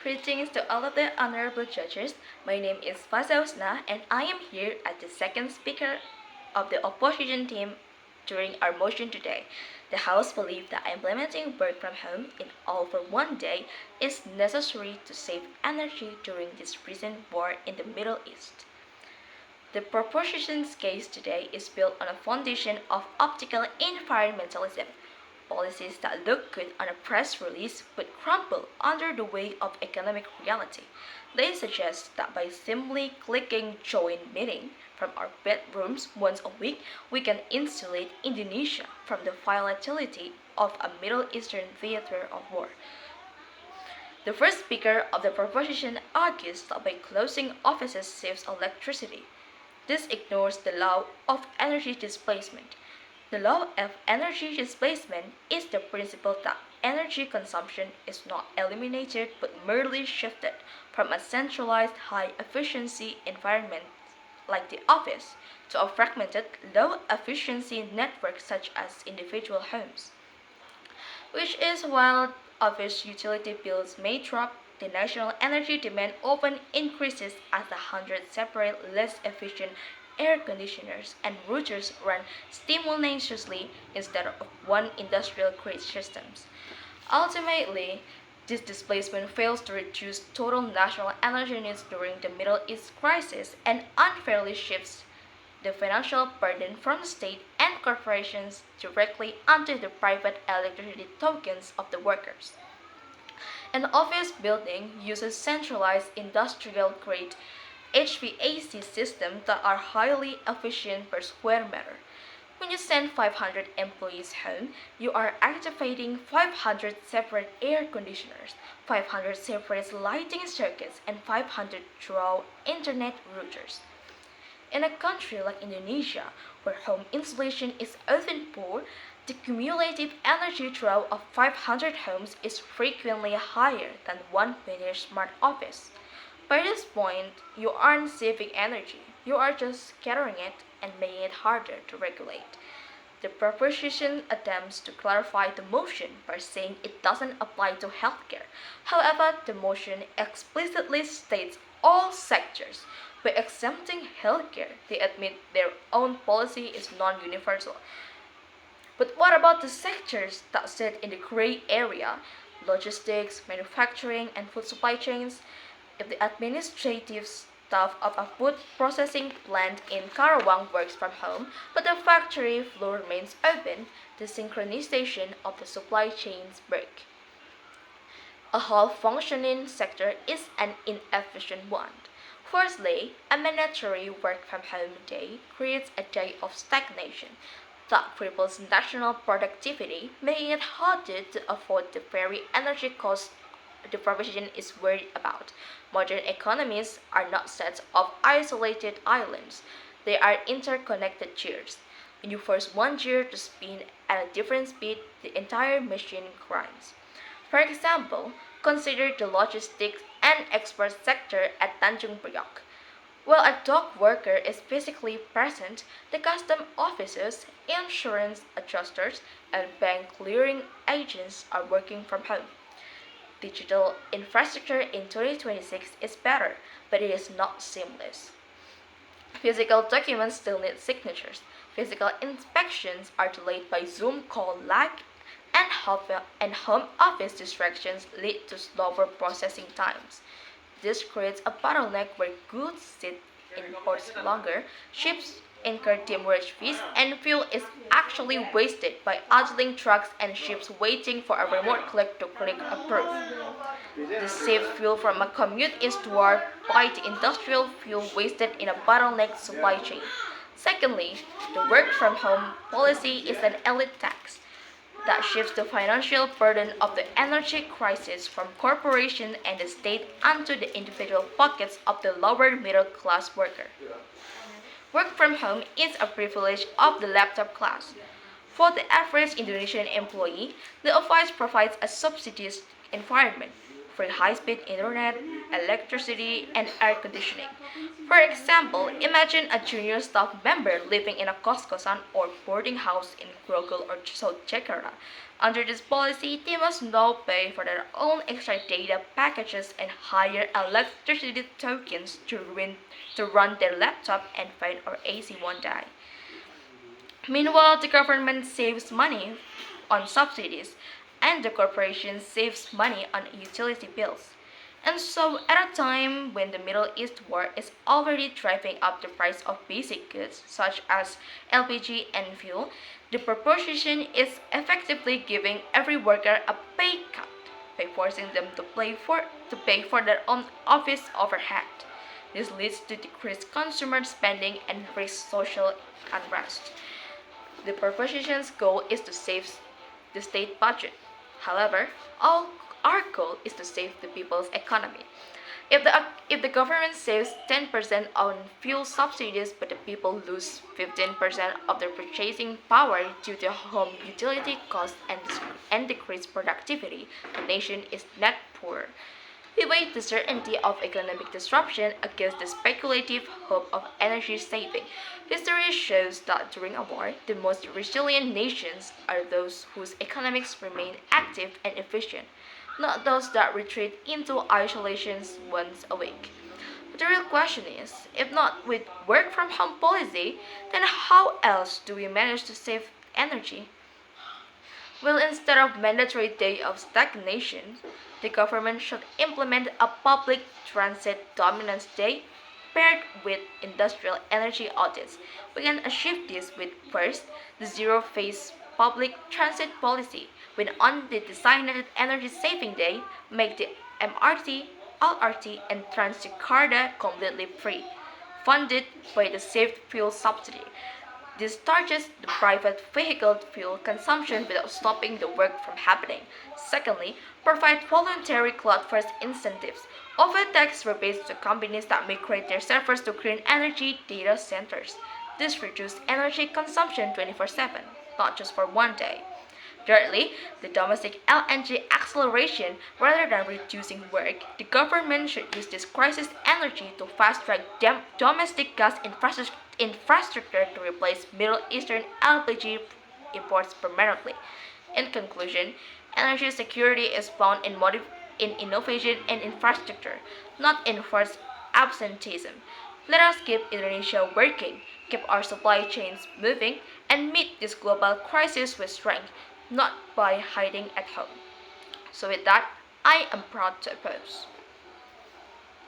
Greetings to all of the honorable judges. My name is Faza Husna, and I am here as the second speaker of the opposition team during our motion today. The House believes that implementing work from home in all for one day is necessary to save energy during this recent war in the Middle East. The proposition's case today is built on a foundation of optical environmentalism. Policies that look good on a press release would crumble under the weight of economic reality. They suggest that by simply clicking join meeting from our bedrooms once a week, we can insulate Indonesia from the volatility of a Middle Eastern theater of war. The first speaker of the proposition argues that by closing offices saves electricity. This ignores the law of energy displacement. The law of energy displacement is the principle that energy consumption is not eliminated but merely shifted from a centralized high efficiency environment like the office to a fragmented low efficiency network such as individual homes. Which is while office utility bills may drop, the national energy demand often increases as the hundred separate less efficient air conditioners and routers run simultaneously instead of one industrial grade systems. Ultimately, this displacement fails to reduce total national energy needs during the Middle East crisis and unfairly shifts the financial burden from state and corporations directly onto the private electricity tokens of the workers. An office building uses centralized industrial grade HVAC systems that are highly efficient per square meter. When you send 500 employees home, you are activating 500 separate air conditioners, 500 separate lighting circuits, and 500 draw internet routers. In a country like Indonesia, where home insulation is often poor, the cumulative energy draw of 500 homes is frequently higher than one finished smart office. By this point, you aren't saving energy, you are just scattering it and making it harder to regulate. The proposition attempts to clarify the motion by saying it doesn't apply to healthcare. However, the motion explicitly states all sectors. By exempting healthcare, they admit their own policy is non universal. But what about the sectors that sit in the gray area? Logistics, manufacturing, and food supply chains? If the administrative staff of a food processing plant in Karawang works from home, but the factory floor remains open, the synchronization of the supply chains break. A half-functioning sector is an inefficient one. Firstly, a mandatory work from home day creates a day of stagnation that cripples national productivity, making it harder to afford the very energy costs the provision is worried about. Modern economies are not sets of isolated islands, they are interconnected gears. When you force one gear to spin at a different speed, the entire machine grinds. For example, consider the logistics and export sector at Tanjung Priok. While a dock worker is physically present, the custom officers, insurance adjusters, and bank clearing agents are working from home. Digital infrastructure in 2026 is better, but it is not seamless. Physical documents still need signatures. Physical inspections are delayed by Zoom call lag, and home office distractions lead to slower processing times. This creates a bottleneck where goods sit in ports longer, ships incur demurrage fees, and fuel is actually wasted by idling trucks and ships waiting for a remote click to click approve. The saved fuel from a commute is dwarfed by the industrial fuel wasted in a bottlenecked supply chain. Secondly, the work from home policy is an elite tax that shifts the financial burden of the energy crisis from corporations and the state onto the individual pockets of the lower middle class worker. Work from home is a privilege of the laptop class. For the average Indonesian employee, the office provides a subsidized environment for high-speed internet, electricity, and air conditioning. For example, imagine a junior staff member living in a Costco or boarding house in Grogol or South Jakarta. Under this policy, they must now pay for their own extra data packages and hire electricity tokens to run their laptop and fan or AC one day. Meanwhile, the government saves money on subsidies and the corporation saves money on utility bills. And so, at a time when the Middle East war is already driving up the price of basic goods such as LPG and fuel, the proposition is effectively giving every worker a pay cut by forcing them to pay for their own office overhead. This leads to decreased consumer spending and increased social unrest. The proposition's goal is to save the state budget. However, our goal is to save the people's economy. If the government saves 10% on fuel subsidies but the people lose 15% of their purchasing power due to home utility costs and decreased productivity, the nation is net poor. We weigh the certainty of economic disruption against the speculative hope of energy saving. History shows that during a war, the most resilient nations are those whose economics remain active and efficient, not those that retreat into isolation once a week. But the real question is, if not with work from home policy, then how else do we manage to save energy? Well, instead of mandatory day of stagnation, the government should implement a public transit dominance day paired with industrial energy audits. We can achieve this with first, the zero-phase public transit policy, when on the designated energy saving day, make the MRT, LRT, and Transjakarta completely free, funded by the saved fuel subsidy. This targets the private vehicle fuel consumption without stopping the work from happening. Secondly, provide voluntary cloud-first incentives. Offer tax rebates to companies that migrate their servers to green energy data centers. This reduces energy consumption 24/7, not just for one day. Thirdly, the domestic LNG acceleration. Rather than reducing work, the government should use this crisis energy to fast-track domestic gas infrastructure to replace Middle Eastern LPG imports permanently. In conclusion, energy security is found in innovation and infrastructure, not in forced absenteeism. Let us keep Indonesia working, keep our supply chains moving, and meet this global crisis with strength, not by hiding at home. So with that, I am proud to oppose.